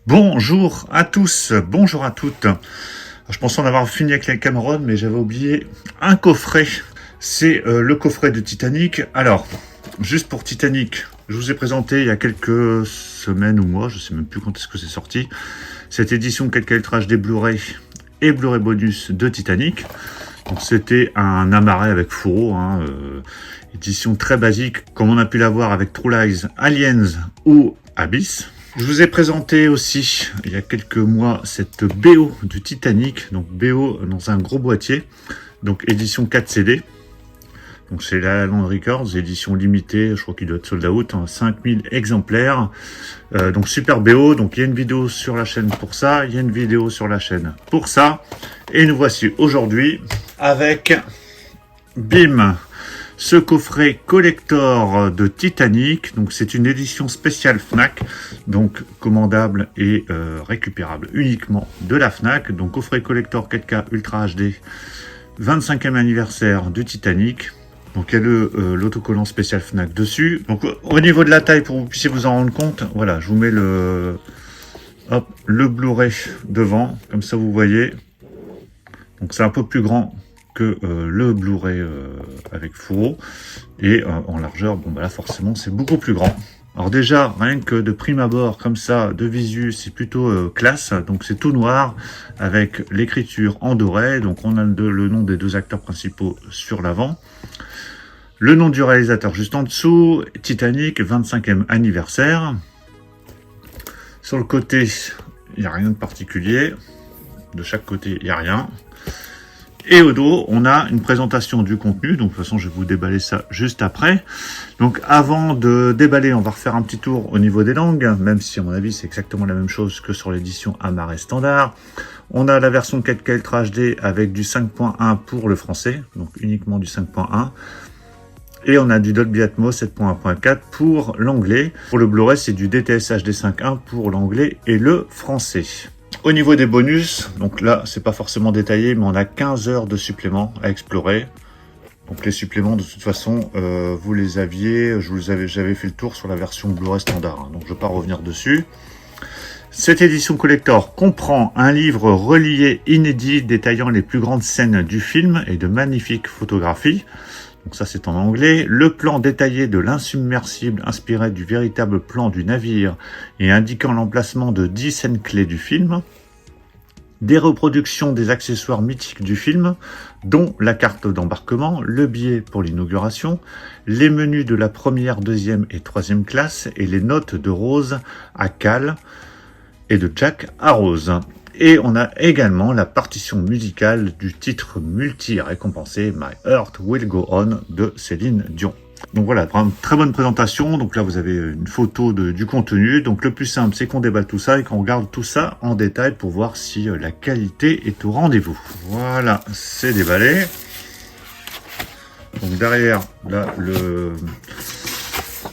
Bonjour à tous, bonjour à toutes. Je pensais en avoir fini avec les Cameron, mais j'avais oublié un coffret. C'est le coffret de Titanic. Alors, juste pour Titanic, je vous ai présenté il y a quelques semaines ou mois, je sais même plus quand est-ce que c'est sorti, cette édition 4K Ultra HD Blu-ray et Blu-ray bonus de Titanic. Donc c'était un amarré avec fourreau, édition très basique, comme on a pu l'avoir avec True Lies, Aliens ou Abyss. Je vous ai présenté aussi, il y a quelques mois, cette BO du Titanic, donc BO dans un gros boîtier, donc édition 4 CD. Donc c'est la Land Records, édition limitée, je crois qu'il doit être sold out, 5000 exemplaires. Donc super BO, donc il y a une vidéo sur la chaîne pour ça, il y a une vidéo sur la chaîne pour ça. Et nous voici aujourd'hui avec BIM, ce coffret collector de Titanic. Donc c'est une édition spéciale Fnac, donc commandable et récupérable uniquement de la Fnac. Donc coffret collector 4K Ultra HD, 25e anniversaire du Titanic. Donc il y a l'autocollant spécial Fnac dessus. Donc au niveau de la taille, pour que vous puissiez vous en rendre compte, voilà, je vous mets le Blu-ray devant, comme ça vous voyez. Donc c'est un peu plus grand que le Blu-ray avec fourreau. Et en largeur, bon bah là forcément c'est beaucoup plus grand. Alors déjà, rien que de prime abord, comme ça, de visu, c'est plutôt classe. Donc c'est tout noir, avec l'écriture en doré. Donc on a le nom des deux acteurs principaux sur l'avant. Le nom du réalisateur juste en dessous, Titanic, 25e anniversaire. Sur le côté, il n'y a rien de particulier. De chaque côté, il n'y a rien. Et au dos, on a une présentation du contenu. Donc de toute façon, je vais vous déballer ça juste après. Donc avant de déballer, on va refaire un petit tour au niveau des langues, même si à mon avis, c'est exactement la même chose que sur l'édition Amaré standard. On a la version 4K Ultra HD avec du 5.1 pour le français, donc uniquement du 5.1. Et on a du Dolby Atmos 7.1.4 pour l'anglais. Pour le Blu-ray, c'est du DTS HD 5.1 pour l'anglais et le français. Au niveau des bonus, donc là, c'est pas forcément détaillé, mais on a 15 heures de suppléments à explorer. Donc les suppléments, de toute façon, vous les aviez, j'avais fait le tour sur la version Blu-ray standard, donc je ne vais pas revenir dessus. Cette édition collector comprend un livre relié inédit détaillant les plus grandes scènes du film et de magnifiques photographies. Donc ça c'est en anglais. Le plan détaillé de l'insubmersible inspiré du véritable plan du navire et indiquant l'emplacement de 10 scènes clés du film. Des reproductions des accessoires mythiques du film, dont la carte d'embarquement, le billet pour l'inauguration, les menus de la première, deuxième et troisième classe et les notes de Rose à Cal et de Jack à Rose. Et on a également la partition musicale du titre multi-récompensé My Heart Will Go On de Céline Dion. Donc voilà, une très bonne présentation. Donc là, vous avez une photo du contenu. Donc le plus simple, c'est qu'on déballe tout ça et qu'on regarde tout ça en détail pour voir si la qualité est au rendez-vous. Voilà, c'est déballé. Donc derrière, là,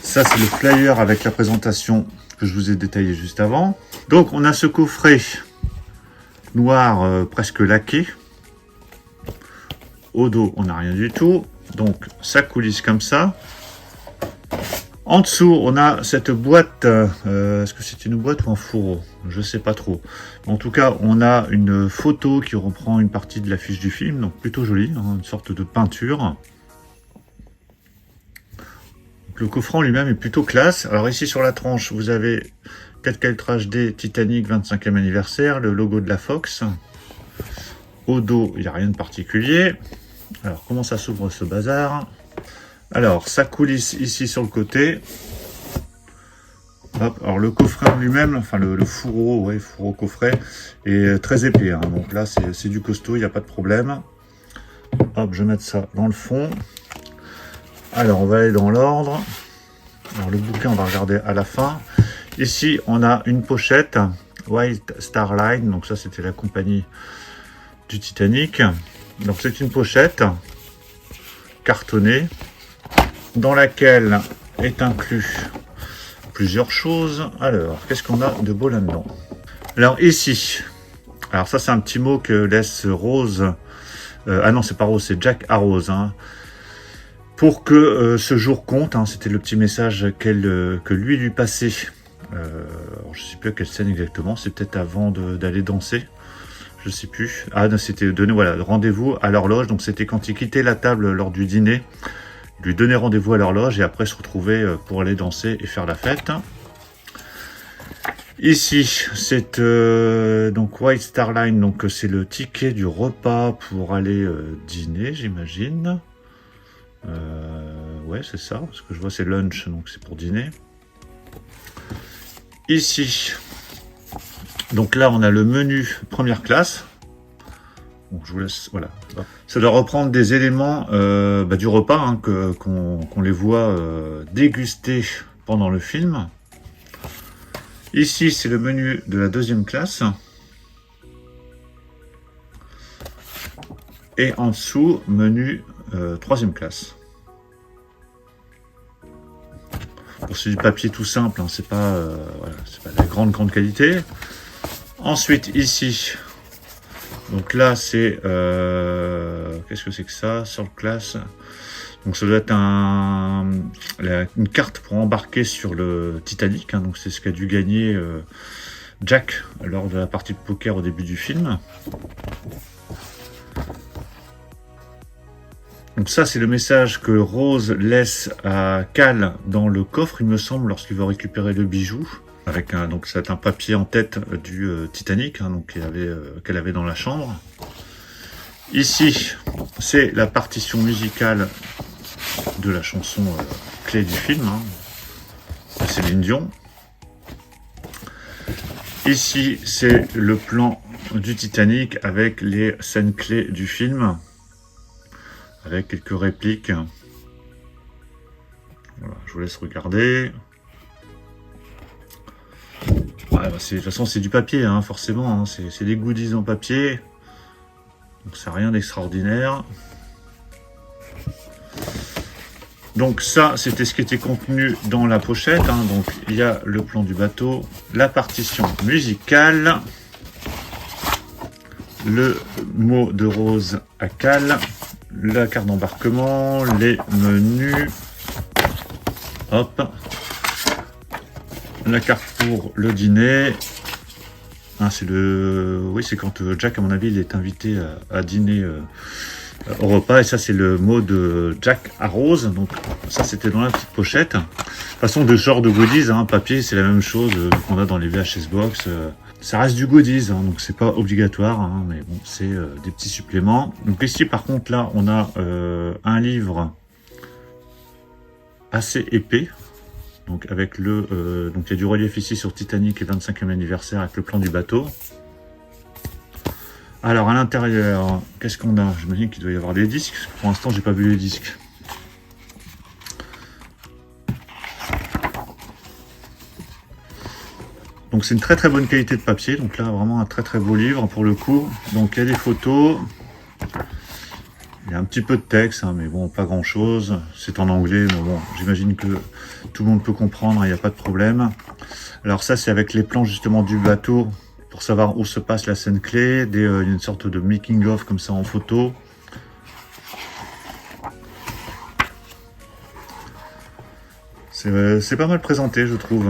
ça c'est le flyer avec la présentation que je vous ai détaillé juste avant. Donc on a ce coffret noir presque laqué. Au dos, on n'a rien du tout. Donc ça coulisse comme ça. En dessous, on a cette boîte. Est-ce que c'est une boîte ou un fourreau? Je sais pas trop. En tout cas, on a une photo qui reprend une partie de l'affiche du film. Donc plutôt jolie, une sorte de peinture. Donc, le coffret lui-même est plutôt classe. Alors ici sur la tranche, vous avez 4K Ultra HD Titanic 25e anniversaire, le logo de la Fox. Au dos, il n'y a rien de particulier. Alors, comment ça s'ouvre ce bazar? Alors, ça coulisse ici sur le côté. Hop, alors le coffret en lui-même, enfin le fourreau, ouais, fourreau coffret, est très épais. Donc là, c'est du costaud, il n'y a pas de problème. Hop, je vais mettre ça dans le fond. Alors, on va aller dans l'ordre. Alors, le bouquin, on va regarder à la fin. Ici, on a une pochette, White Star Line, donc ça c'était la compagnie du Titanic. Donc c'est une pochette cartonnée dans laquelle est inclus plusieurs choses. Alors, qu'est-ce qu'on a de beau là-dedans? Alors ici, alors ça c'est un petit mot que laisse Rose, ah non c'est pas Rose, c'est Jack à Rose, pour que ce jour compte, c'était le petit message que lui passait Alors, je sais plus à quelle scène exactement, c'est peut-être avant d'aller danser. Je sais plus. Ah, c'était donné, voilà, rendez-vous à l'horloge. Donc c'était quand il quittait la table lors du dîner. Il lui donnait rendez-vous à l'horloge et après se retrouver pour aller danser et faire la fête. Ici, c'est donc White Star Line, donc c'est le ticket du repas pour aller dîner, j'imagine. Ouais, c'est ça. Ce que je vois, c'est lunch, donc c'est pour dîner. Ici, donc là, on a le menu première classe. Donc je vous laisse, voilà. Ça doit reprendre des éléments du repas, hein, qu'on les voit déguster pendant le film. Ici, c'est le menu de la deuxième classe. Et en dessous, menu troisième classe. Bon, c'est du papier tout simple, hein, c'est pas, voilà, c'est pas de la grande qualité. Ensuite, ici, donc là, c'est... qu'est-ce que c'est que ça? Sur classe. Donc ça doit être une carte pour embarquer sur le Titanic. Hein, donc c'est ce qu'a dû gagner Jack lors de la partie de poker au début du film. Donc ça, c'est le message que Rose laisse à Cal dans le coffre, il me semble, lorsqu'il veut récupérer le bijou. Avec donc c'est un papier en tête du Titanic, hein, donc qu'elle avait dans la chambre. Ici, c'est la partition musicale de la chanson clé du film, hein, de Céline Dion. Ici, c'est le plan du Titanic avec les scènes clés du film, avec quelques répliques. Voilà, je vous laisse regarder. Ouais, de toute façon, c'est du papier, hein, forcément. Hein, c'est des goodies en papier. Donc, c'est rien d'extraordinaire. Donc ça, c'était ce qui était contenu dans la pochette. Hein. Donc il y a le plan du bateau, la partition musicale, le mot de Rose à Cal, la carte d'embarquement, les menus, hop, la carte pour le dîner. Ah, oui, c'est quand Jack, à mon avis, il est invité à dîner au repas, et ça c'est le mot de Jack à Rose, donc ça c'était dans la petite pochette. De toute façon, de genre de goodies, hein, papier c'est la même chose qu'on a dans les VHS box, ça reste du goodies, hein, donc c'est pas obligatoire, hein, mais bon, c'est des petits suppléments. Donc ici par contre là on a un livre assez épais, donc avec donc il y a du relief ici sur Titanic et 25e anniversaire avec le plan du bateau. Alors à l'intérieur, qu'est-ce qu'on a? J'imagine qu'il doit y avoir des disques. Pour l'instant, j'ai pas vu les disques. Donc c'est une très bonne qualité de papier. Donc là, vraiment un très beau livre pour le coup. Donc il y a des photos. Il y a un petit peu de texte, hein, mais bon, pas grand-chose. C'est en anglais, mais bon, j'imagine que tout le monde peut comprendre, il n'y a pas de problème. Alors ça, c'est avec les plans justement du bateau, pour savoir où se passe la scène clé, une sorte de making of comme ça en photo. C'est pas mal présenté, je trouve.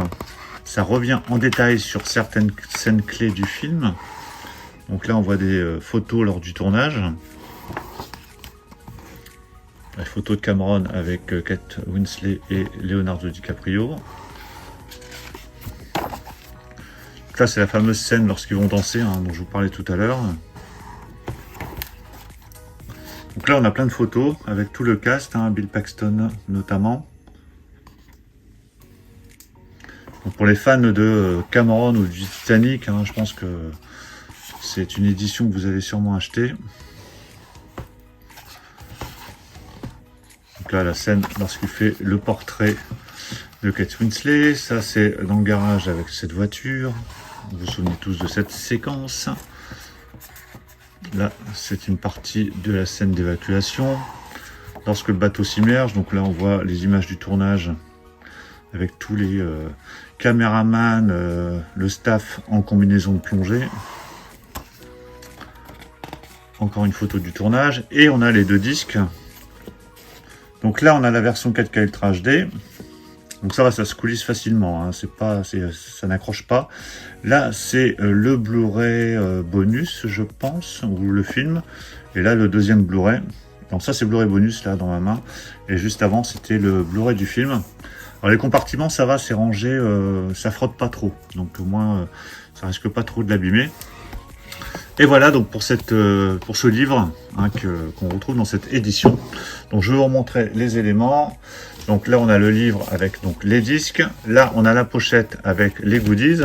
Ça revient en détail sur certaines scènes clés du film. Donc là, on voit des photos lors du tournage. La photo de Cameron avec Kate Winslet et Leonardo DiCaprio. Là, c'est la fameuse scène lorsqu'ils vont danser, hein, dont je vous parlais tout à l'heure. Donc là, on a plein de photos avec tout le cast, hein, Bill Paxton notamment. Donc pour les fans de Cameron ou du Titanic, hein, je pense que c'est une édition que vous allez sûrement acheter. Donc là, la scène lorsqu'il fait le portrait de Kate Winslet. Ça, c'est dans le garage avec cette voiture. Vous vous souvenez tous de cette séquence. Là, c'est une partie de la scène d'évacuation. Lorsque le bateau s'immerge, donc là, on voit les images du tournage avec tous les caméramans, le staff en combinaison de plongée. Encore une photo du tournage. Et on a les deux disques. Donc là, on a la version 4K Ultra HD. Donc ça va, ça se coulisse facilement, hein. Ça n'accroche pas. Là, c'est le Blu-ray bonus, je pense, ou le film. Et là, le deuxième Blu-ray. Donc ça, c'est Blu-ray bonus, là, dans ma main. Et juste avant, c'était le Blu-ray du film. Alors les compartiments, ça va, c'est rangé, ça frotte pas trop. Donc au moins, ça risque pas trop de l'abîmer. Et voilà donc pour ce livre hein, qu'on retrouve dans cette édition. Donc je vais vous remontrer les éléments. Donc là on a le livre avec donc les disques. Là on a la pochette avec les goodies.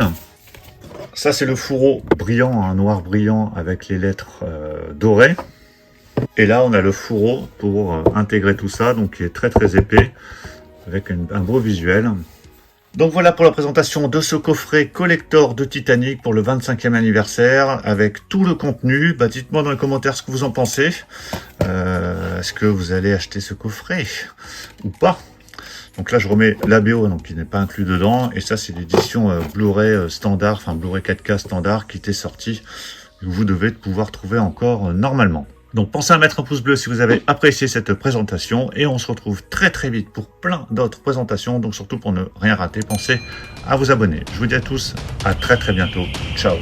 Ça c'est le fourreau brillant, un noir brillant avec les lettres dorées. Et là on a le fourreau pour intégrer tout ça, donc qui est très très épais, avec un beau visuel. Donc voilà pour la présentation de ce coffret collector de Titanic pour le 25e anniversaire avec tout le contenu. Bah, dites-moi dans les commentaires ce que vous en pensez. Est-ce que vous allez acheter ce coffret ou pas? Donc là je remets l'ABO donc qui n'est pas inclus dedans, et ça c'est l'édition Blu-ray standard, enfin Blu-ray 4K standard qui était sortie, que vous devez pouvoir trouver encore normalement. Donc pensez à mettre un pouce bleu si vous avez apprécié cette présentation, et on se retrouve très très vite pour plein d'autres présentations. Donc surtout pour ne rien rater, pensez à vous abonner. Je vous dis à tous à très très bientôt. Ciao.